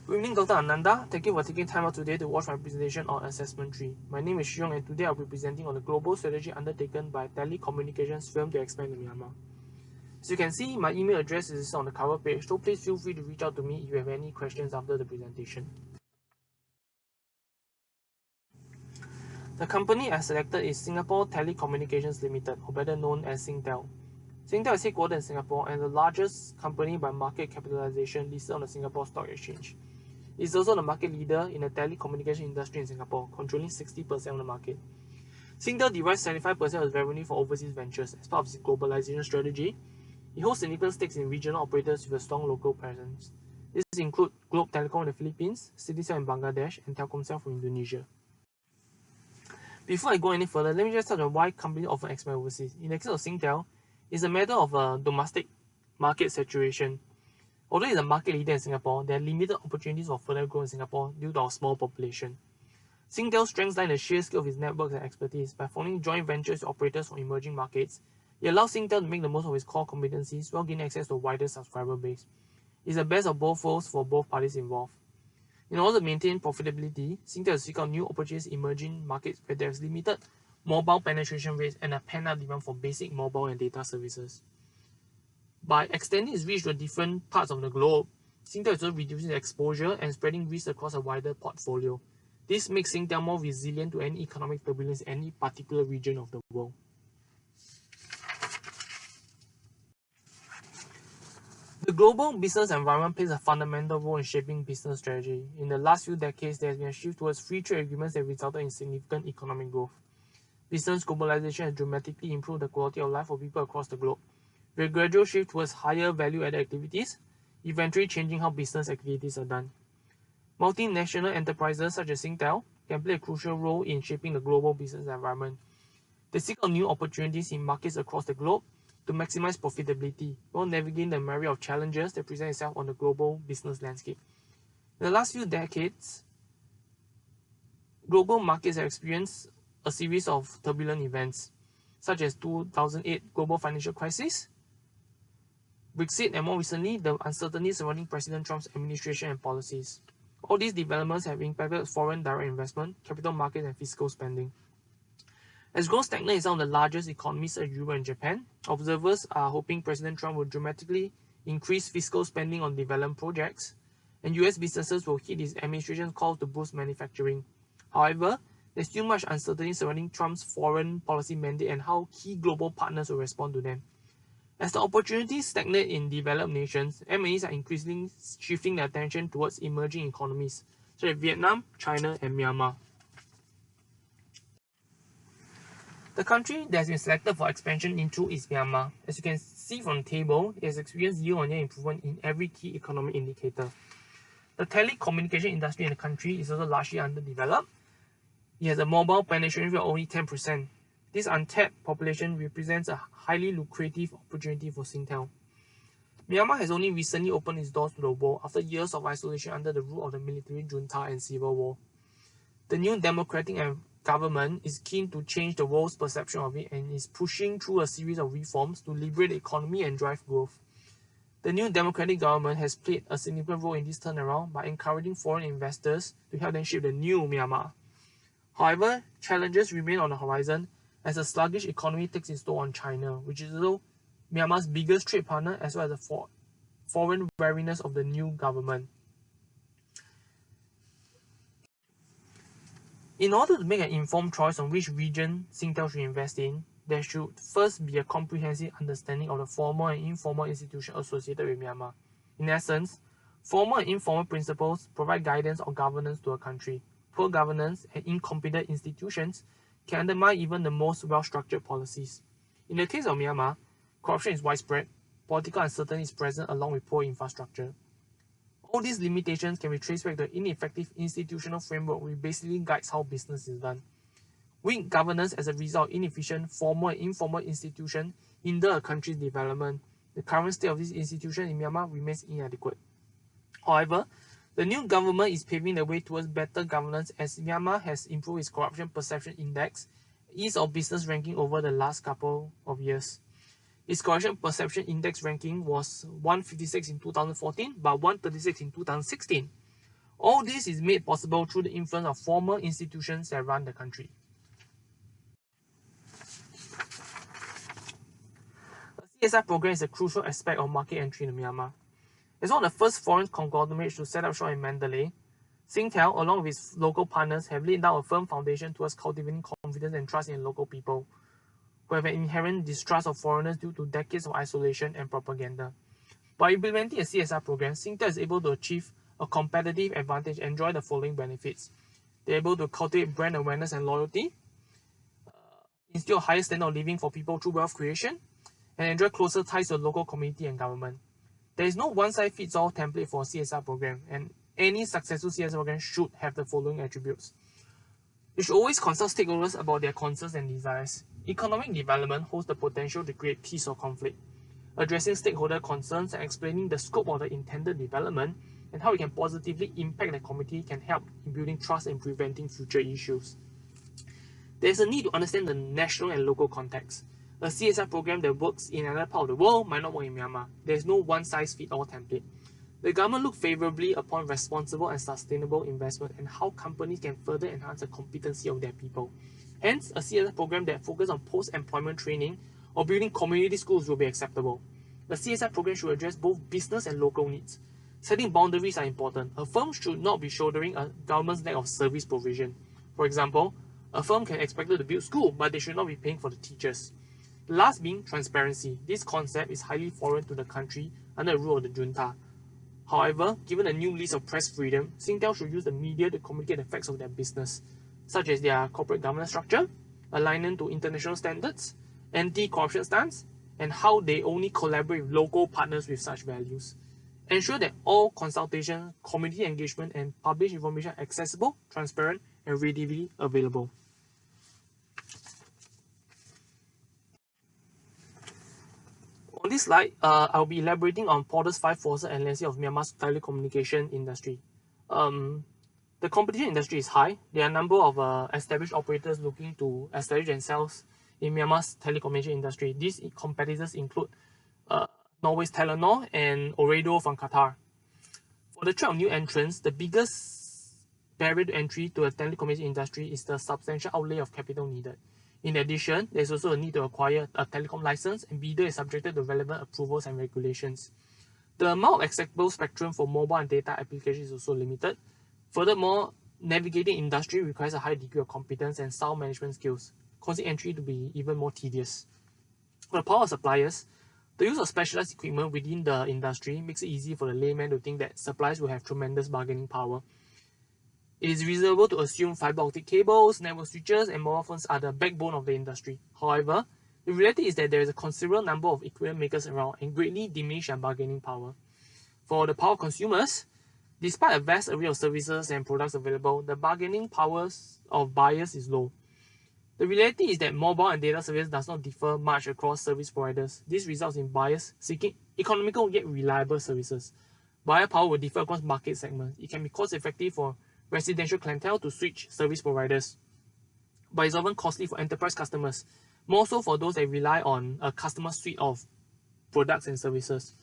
Good evening, Dr. Ananda. Thank you for taking time out today to watch my presentation on Assessment 3. My name is Shiyong and today I'll be presenting on the global strategy undertaken by telecommunications firm to expand to Myanmar. As you can see, my email address is on the cover page, so please feel free to reach out to me if you have any questions after the presentation. The company I selected is Singapore Telecommunications Limited, or better known as Singtel. Singtel is headquartered in Singapore and the largest company by market capitalization listed on the Singapore Stock Exchange. It is also the market leader in the telecommunication industry in Singapore, controlling 60% of the market. Singtel derives 75% of its revenue from overseas ventures as part of its globalization strategy. It holds significant stakes in regional operators with a strong local presence. These include Globe Telecom in the Philippines, Citycell in Bangladesh, and Telkomsel from Indonesia. Before I go any further, let me just touch on why companies often expand overseas. In the case of Singtel, it's a matter of a domestic market saturation. Although it's a market leader in Singapore, there are limited opportunities for further growth in Singapore due to our small population. Singtel's strengths lie in the sheer scale of its networks and expertise. By forming joint ventures with operators from emerging markets, it allows Singtel to make the most of its core competencies while gaining access to a wider subscriber base. It's the best of both worlds for both parties involved. In order to maintain profitability, Singtel has seek out new opportunities in emerging markets where there is limited mobile penetration rates and a pent-up demand for basic mobile and data services. By extending its reach to different parts of the globe, Singtel is also reducing its exposure and spreading risk across a wider portfolio. This makes Singtel more resilient to any economic turbulence in any particular region of the world. The global business environment plays a fundamental role in shaping business strategy. In the last few decades, there has been a shift towards free trade agreements that resulted in significant economic growth. Business globalization has dramatically improved the quality of life for people across the globe, with a gradual shift towards higher value-added activities, eventually changing how business activities are done. Multinational enterprises such as Singtel can play a crucial role in shaping the global business environment. They seek out new opportunities in markets across the globe to maximize profitability while navigating the myriad of challenges that present itself on the global business landscape. In the last few decades, global markets have experienced a series of turbulent events, such as 2008 global financial crisis, Brexit, and more recently, the uncertainty surrounding President Trump's administration and policies. All these developments have impacted foreign direct investment, capital markets, and fiscal spending. As growth stagnates in some of the largest economies such as Europe and Japan, observers are hoping President Trump will dramatically increase fiscal spending on development projects, and US businesses will heed his administration's call to boost manufacturing. However, there's still much uncertainty surrounding Trump's foreign policy mandate and how key global partners will respond to them. As the opportunities stagnate in developed nations, M&As are increasingly shifting their attention towards emerging economies, such as Vietnam, China, and Myanmar. The country that has been selected for expansion into is Myanmar. As you can see from the table, it has experienced year-on-year improvement in every key economic indicator. The telecommunication industry in the country is also largely underdeveloped. It has a mobile penetration rate of only 10%. This untapped population represents a highly lucrative opportunity for Singtel. Myanmar has only recently opened its doors to the world after years of isolation under the rule of the military junta and civil war. The new democratic government is keen to change the world's perception of it and is pushing through a series of reforms to liberate the economy and drive growth. The new democratic government has played a significant role in this turnaround by encouraging foreign investors to help them shape the new Myanmar. However, challenges remain on the horizon as a sluggish economy takes its toll on China, which is also Myanmar's biggest trade partner, as well as the foreign wariness of the new government. In order to make an informed choice on which region Singtel should invest in, there should first be a comprehensive understanding of the formal and informal institutions associated with Myanmar. In essence, formal and informal principles provide guidance or governance to a country. Poor governance and incompetent institutions can undermine even the most well-structured policies. In the case of Myanmar, corruption is widespread, political uncertainty is present along with poor infrastructure. All these limitations can be traced back to an ineffective institutional framework which basically guides how business is done. Weak governance as a result of inefficient formal and informal institutions hinder a country's development. The current state of these institutions in Myanmar remains inadequate. However, the new government is paving the way towards better governance as Myanmar has improved its corruption perception index, ease of business ranking over the last couple of years. Its corruption perception index ranking was 156 in 2014, but 136 in 2016. All this is made possible through the influence of formal institutions that run the country. The CSR program is a crucial aspect of market entry in Myanmar. As one of the first foreign conglomerates to set up shop in Mandalay, Singtel, along with its local partners, have laid down a firm foundation towards cultivating confidence and trust in local people, who have an inherent distrust of foreigners due to decades of isolation and propaganda. By implementing a CSR program, Singtel is able to achieve a competitive advantage and enjoy the following benefits. They're able to cultivate brand awareness and loyalty, instill a higher standard of living for people through wealth creation, and enjoy closer ties to the local community and government. There is no one-size-fits-all template for a CSR program, and any successful CSR program should have the following attributes. You should always consult stakeholders about their concerns and desires. Economic development holds the potential to create peace or conflict. Addressing stakeholder concerns and explaining the scope of the intended development and how it can positively impact the community can help in building trust and preventing future issues. There is a need to understand the national and local context. A CSR program that works in another part of the world might not work in Myanmar. There is no one-size-fits-all template. The government looks favorably upon responsible and sustainable investment and how companies can further enhance the competency of their people. Hence, a CSR program that focuses on post-employment training or building community schools will be acceptable. The CSR program should address both business and local needs. Setting boundaries are important. A firm should not be shouldering a government's lack of service provision. For example, a firm can expect to build school, but they should not be paying for the teachers. The last being transparency. This concept is highly foreign to the country under the rule of the junta. However, given a new list of press freedom, Singtel should use the media to communicate the facts of their business, such as their corporate governance structure, alignment to international standards, anti-corruption stance, and how they only collaborate with local partners with such values. Ensure that all consultation, community engagement, and published information are accessible, transparent, and readily available. On this slide, I'll be elaborating on Porter's 5 forces and landscape of Myanmar's telecommunication industry. The competition industry is high. There are a number of established operators looking to establish themselves in Myanmar's telecommunication industry. These competitors include Norway's Telenor and Ooredoo from Qatar. For the threat of new entrants, the biggest barrier to entry to the telecommunication industry is the substantial outlay of capital needed. In addition, there is also a need to acquire a telecom license, and bidder is subjected to relevant approvals and regulations. The amount of acceptable spectrum for mobile and data applications is also limited. Furthermore, navigating industry requires a high degree of competence and sound management skills, causing entry to be even more tedious. For the power of suppliers, the use of specialized equipment within the industry makes it easy for the layman to think that suppliers will have tremendous bargaining power. It is reasonable to assume fiber optic cables, network switches, and mobile phones are the backbone of the industry. However, the reality is that there is a considerable number of equipment makers around and greatly diminish their bargaining power. For the power of consumers, despite a vast array of services and products available, the bargaining powers of buyers is low. The reality is that mobile and data service does not differ much across service providers. This results in buyers seeking economical yet reliable services. Buyer power will differ across market segments. It can be cost effective for residential clientele to switch service providers, but it's often costly for enterprise customers, more so for those that rely on a customer suite of products and services.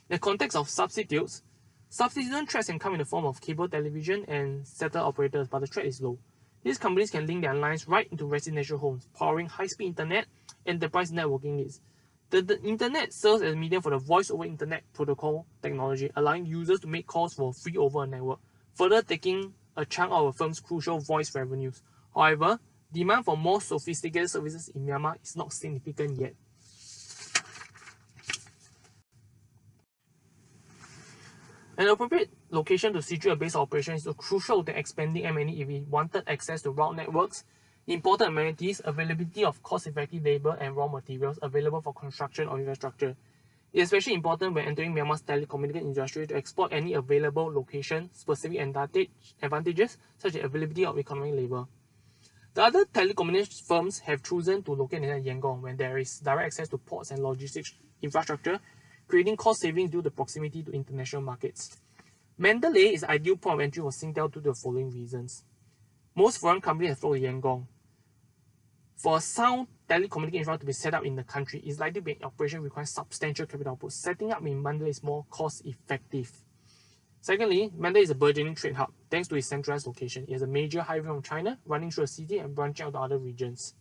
In the context of substitutes, substitution threats can come in the form of cable television and satellite operators, but the threat is low. These companies can link their lines right into residential homes, powering high-speed internet and enterprise networking needs. The internet serves as a medium for the voice-over internet protocol technology, allowing users to make calls for free over a network, further taking a chunk of a firm's crucial voice revenues. However, demand for more sophisticated services in Myanmar is not significant yet. An appropriate location to situate a base of operation is crucial to expanding M&E if we wanted access to route networks, important amenities, availability of cost-effective labor and raw materials available for construction or infrastructure. It is especially important when entering Myanmar's telecommunication industry to exploit any available location-specific advantages such as availability of economic labor. The other telecommunications firms have chosen to locate in Yangon when there is direct access to ports and logistics infrastructure, creating cost savings due to proximity to international markets. Mandalay is the ideal point of entry for Singtel due to the following reasons. Most foreign companies have flown to Yangon. For a sound telecommunication infrastructure to be set up in the country, it is likely to be in operation requires substantial capital output. Setting up in Mandalay is more cost effective. Secondly, Mandalay is a burgeoning trade hub thanks to its centralized location. It has a major highway from China running through the city and branching out to other regions.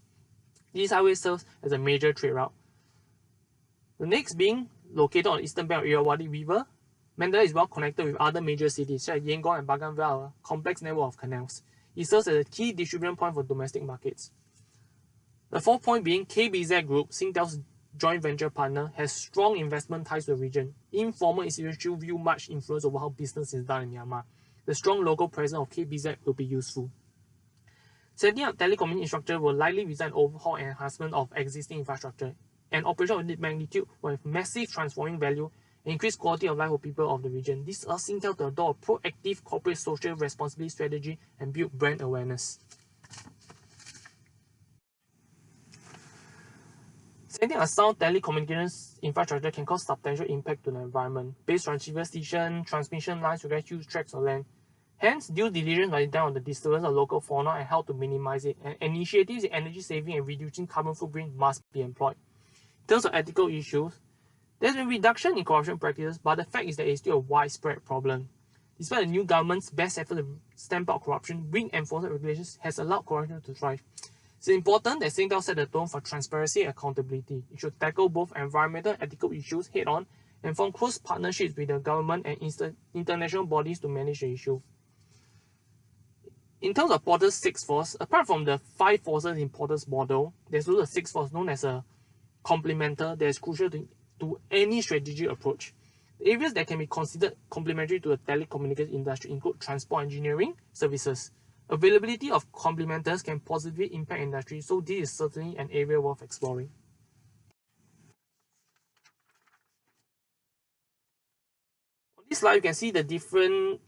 This highway serves as a major trade route. The next being located on the eastern bank of Irrawaddy River, Mandalay is well connected with other major cities such as Yangon and Bagan via a complex network of canals. It serves as a key distribution point for domestic markets. The fourth point being KBZ Group, Singtel's joint venture partner, has strong investment ties to the region. Informal institutions view much influence over how business is done in Myanmar. The strong local presence of KBZ will be useful. Setting up telecommunication infrastructure will likely result in overhaul and enhancement of existing infrastructure. An operation of this magnitude will have massive transforming value and increase quality of life for people of the region. This allows Singtel to adopt a proactive corporate social responsibility strategy and build brand awareness. Setting a sound telecommunications infrastructure can cause substantial impact to the environment. Base transceiver station, transmission lines require huge tracts of land. Hence, due diligence must be done on the disturbance of local fauna and how to minimize it, and initiatives in energy saving and reducing carbon footprint must be employed. In terms of ethical issues, there's been reduction in corruption practices, but the fact is that it's still a widespread problem. Despite the new government's best effort to stamp out corruption, weak enforcement regulations has allowed corruption to thrive. It's important that Singtel set the tone for transparency and accountability. It should tackle both environmental and ethical issues head-on and form close partnerships with the government and international bodies to manage the issue. In terms of Porter's 6 force, apart from the 5 forces in Porter's model, there's also a 6 force known as a complementer that is crucial to any strategic approach. The areas that can be considered complementary to the telecommunications industry include transport engineering services. Availability of complementers can positively impact industry, so this is certainly an area worth exploring. On this slide, you can see the different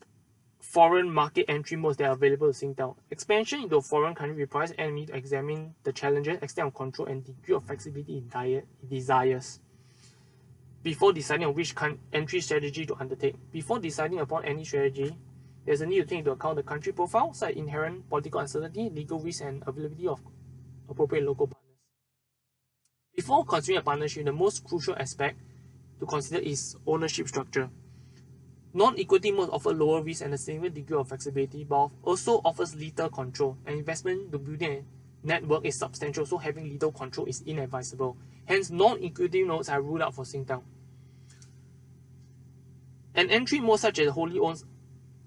foreign market entry modes that are available to Singtel. Expansion into a foreign country requires enemy to examine the challenges, extent of control, and degree of flexibility it desires before deciding on which entry strategy to undertake. Before deciding upon any strategy, there's a need to take into account the country profile, such as inherent political uncertainty, legal risk, and availability of appropriate local partners. Before considering a partnership, the most crucial aspect to consider is ownership structure. Non-equity modes offer lower risk and a significant degree of flexibility, but also offers little control. An investment to building a network is substantial, so having little control is inadvisable. Hence, non-equity modes are ruled out for Singtel. An entry mode such as a wholly owned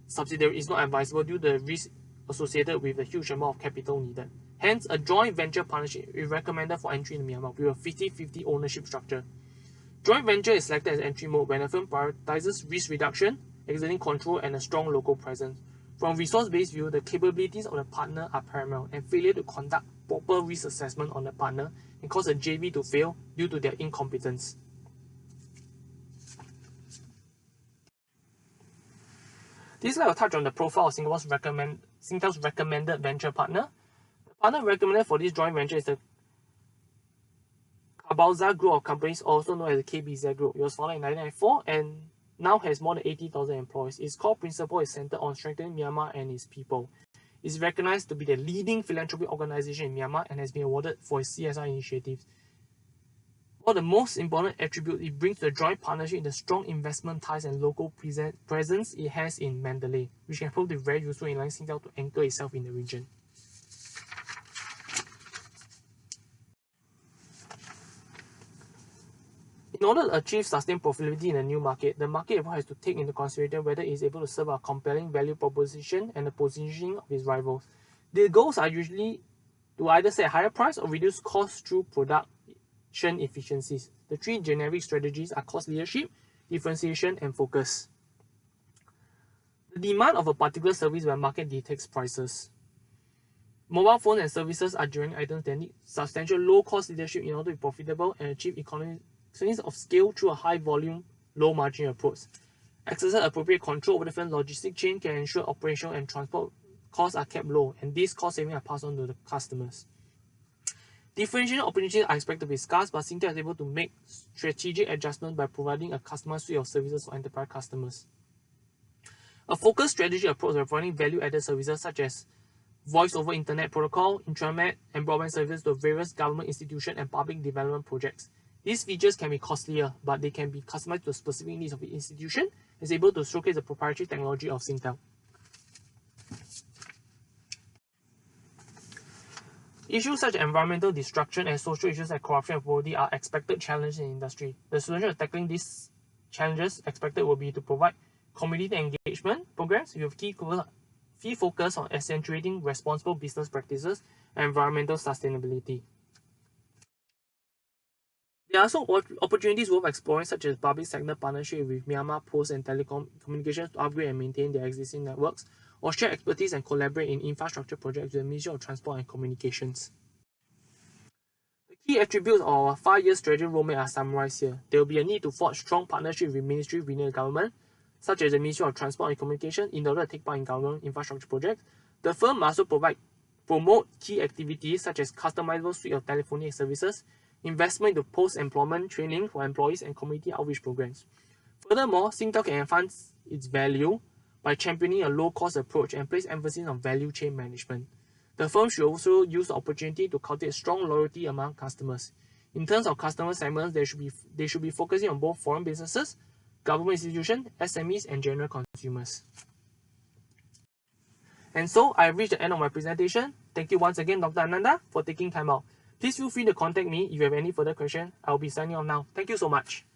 subsidiary is not advisable due to the risk associated with the huge amount of capital needed. Hence, a joint venture partnership is recommended for entry in Myanmar with a 50-50 ownership structure. Joint venture is selected as entry mode when a firm prioritizes risk reduction, exerting control, and a strong local presence. From resource-based view, the capabilities of the partner are paramount, and failure to conduct proper risk assessment on the partner can cause a JV to fail due to their incompetence. This slide will touch on the profile of Singtel's recommended venture partner. The partner recommended for this joint venture is the Kabalza Group of companies, also known as the KBZ Group. It was founded in 1994 and now has more than 80,000 employees. Its core principle is centered on strengthening Myanmar and its people. It is recognized to be the leading philanthropic organization in Myanmar and has been awarded for its CSR initiatives. One of the most important attributes it brings to the joint partnership is the strong investment ties and local presence it has in Mandalay, which can prove to be very useful in allowing Singtel to anchor itself in the region. In order to achieve sustained profitability in a new market, the market has to take into consideration whether it is able to serve a compelling value proposition and the positioning of its rivals. The goals are usually to either set a higher price or reduce costs through production efficiencies. The 3 generic strategies are cost leadership, differentiation, and focus. The demand of a particular service when market detects prices. Mobile phones and services are generic items that need substantial low-cost leadership in order to be profitable and achieve economies of scale through a high-volume, low-margin approach. Exercise appropriate control over the different logistic chain can ensure operational and transport costs are kept low, and these cost savings are passed on to the customers. Differentiation opportunities are expected to be scarce, but Singtel is able to make strategic adjustments by providing a customized suite of services for enterprise customers. A focused strategic approach by providing value-added services such as voice over internet protocol, intranet, and broadband services to various government institutions and public development projects. These features can be costlier, but they can be customized to specific needs of the institution and is able to showcase the proprietary technology of Singtel. Issues such as environmental destruction and social issues like corruption and poverty are expected challenges in the industry. The solution to tackling these challenges expected will be to provide community engagement programs with key focus on accentuating responsible business practices and environmental sustainability. There are also opportunities worth exploring, such as public sector partnership with Myanmar Post and Telecommunications to upgrade and maintain their existing networks, or share expertise and collaborate in infrastructure projects with the Ministry of Transport and Communications. The key attributes of our 5-year strategy roadmap are summarized here. There will be a need to forge strong partnerships with ministries within the government, such as the Ministry of Transport and Communications, in order to take part in government infrastructure projects. The firm must also promote key activities such as customizable suite of telephony services, investment into post-employment training for employees, and community outreach programs. Furthermore, Singtel can enhance its value by championing a low-cost approach and place emphasis on value chain management. The firm should also use the opportunity to cultivate strong loyalty among customers. In terms of customer segments, they should be focusing on both foreign businesses, government institutions, SMEs, and general consumers. And so, I have reached the end of my presentation. Thank you once again, Dr. Ananda, for taking time out. Please feel free to contact me if you have any further questions. I will be signing off now. Thank you so much.